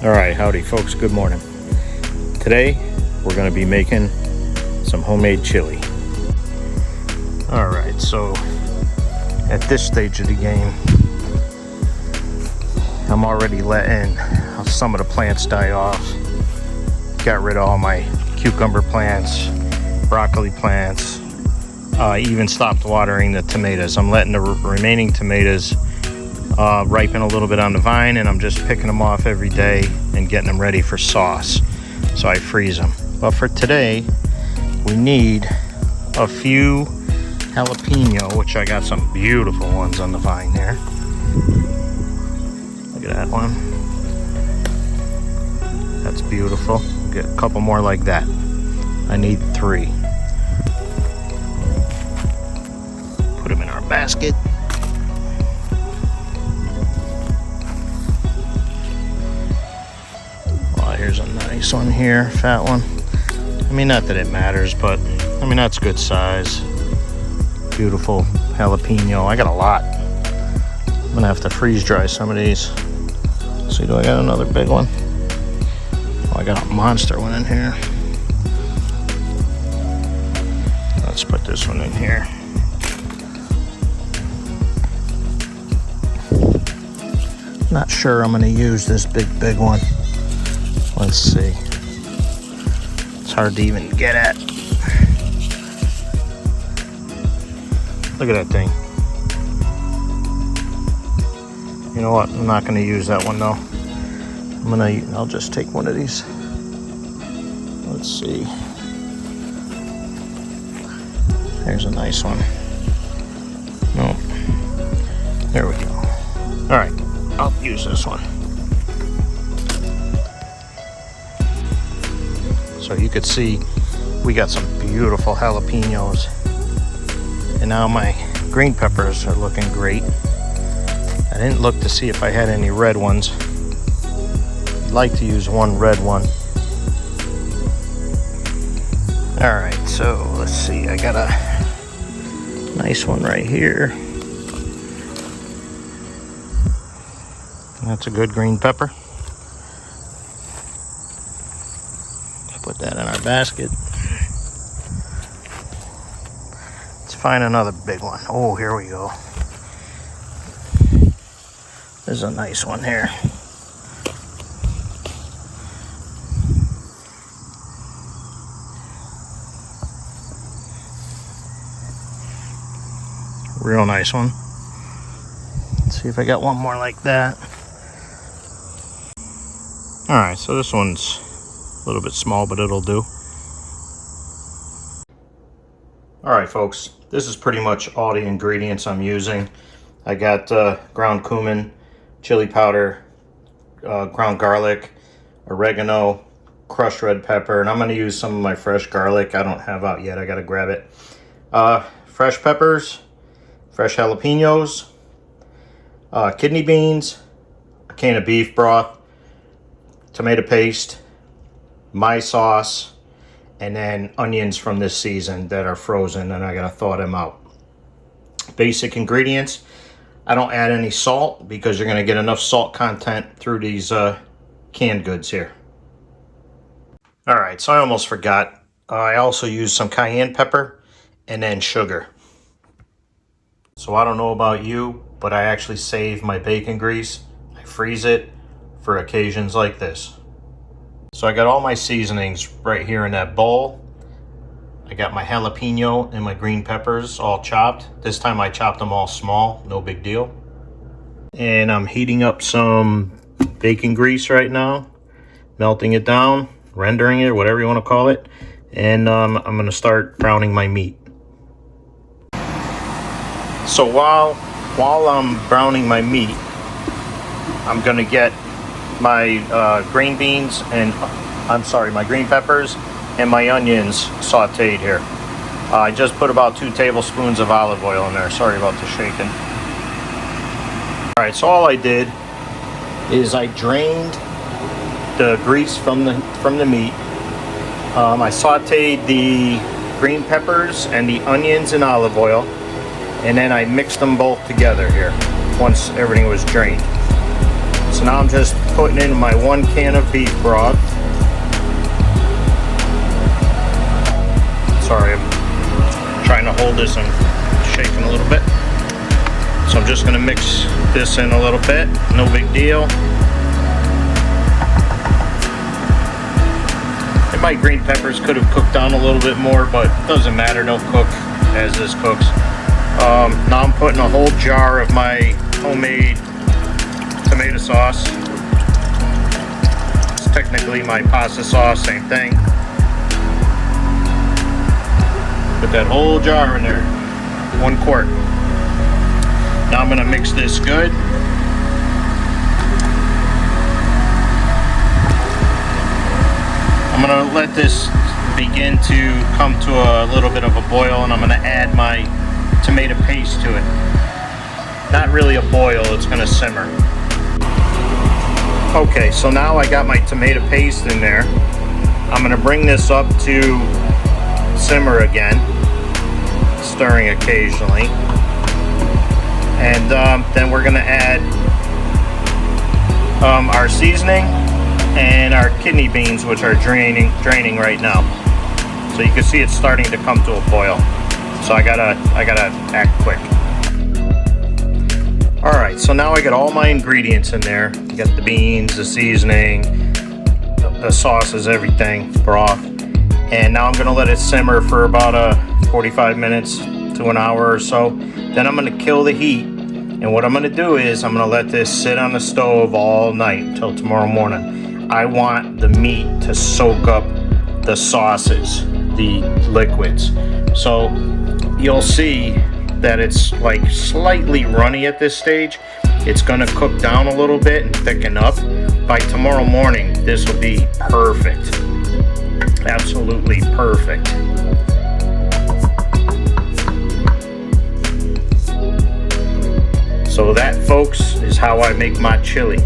All right, howdy folks, good morning. Today we're going to be making some homemade chili. All right, so at this stage of the game, I'm already letting some of the plants die off. Got rid of all my cucumber plants, broccoli plants, even stopped watering the tomatoes. I'm letting the remaining tomatoes ripen a little bit on the vine, and I'm just picking them off every day and getting them ready for sauce. So I freeze them. But for today, we need a few jalapeno, which I got some beautiful ones on the vine there. Look at that one. That's beautiful. Get a couple more like that. I need 3. Put them in our basket. Here's a nice one here, fat one. I mean, not that it matters, but I mean, that's good size. Beautiful jalapeno. I got a lot. I'm gonna have to freeze dry some of these. See, do I got another big one? Oh, I got a monster one in here. Let's put this one in here. Not sure I'm gonna use this big one. Let's see. It's hard to even get at. Look at that thing. You know what? I'm not going to use that one though. I'll just take one of these. Let's see. There's a nice one. No. There we go. All right. I'll use this one. So you could see we got some beautiful jalapenos, and now my green peppers are looking great. I didn't look to see if I had any red ones. I'd like to use one red one. All right, so let's see. I got a nice one right here. That's a good green pepper. Put that in our basket. Let's find another big one. Oh, here we go. There's a nice one here. Real nice one. Let's see if I got one more like that. All right, so this one's a little bit small, but it'll do. All right, folks, this is pretty much all the ingredients I'm using. I got ground cumin, chili powder, ground garlic, oregano, crushed red pepper, and I'm going to use some of my fresh garlic I don't have out yet. I got to grab it. Fresh peppers, fresh jalapenos, kidney beans, a can of beef broth, tomato paste, my sauce, and then onions from this season that are frozen, and I gotta thaw them out. Basic ingredients. I don't add any salt because you're gonna get enough salt content through these canned goods here. All right, so I almost forgot. I also use some cayenne pepper and then sugar. So I don't know about you, but I actually save my bacon grease. I freeze it for occasions like this. So I got all my seasonings right here in that bowl. I got my jalapeno and my green peppers all chopped. This time I chopped them all small, no big deal. And I'm heating up some bacon grease right now, melting it down, rendering it, whatever you want to call it. And I'm going to start browning my meat. So while I'm browning my meat, I'm going to get my green beans and my green peppers and my onions sauteed here. I just put about 2 tablespoons of olive oil in there. Sorry about the shaking. All right, so all I did is I drained the grease from the meat. I sauteed the green peppers and the onions in olive oil, and then I mixed them both together here once everything was drained. So now I'm just putting in my 1 can of beef broth. Sorry, I'm trying to hold this and shaking a little bit. So I'm just going to mix this in a little bit, no big deal. And my green peppers could have cooked down a little bit more, but it doesn't matter, they'll cook as this cooks. Now I'm putting a whole jar of my homemade tomato sauce. It's technically my pasta sauce, same thing. Put that whole jar in there, 1 quart. Now I'm gonna mix this good. I'm gonna let this begin to come to a little bit of a boil, and I'm gonna add my tomato paste to it. Not really a boil, it's gonna simmer. Okay, so now I got my tomato paste in there. I'm gonna bring this up to simmer again, stirring occasionally. And then we're gonna add our seasoning and our kidney beans, which are draining right now. So you can see it's starting to come to a boil. So I gotta act quick. All right, so now I got all my ingredients in there. You got the beans, the seasoning, the sauces, everything, broth. And now I'm gonna let it simmer for about 45 minutes to an hour or so. Then I'm gonna kill the heat. And what I'm gonna do is I'm gonna let this sit on the stove all night till tomorrow morning. I want the meat to soak up the sauces, the liquids. So you'll see that it's like slightly runny at this stage. It's gonna cook down a little bit and thicken up. By tomorrow morning, this will be perfect. Absolutely perfect. So that, folks, is how I make my chili.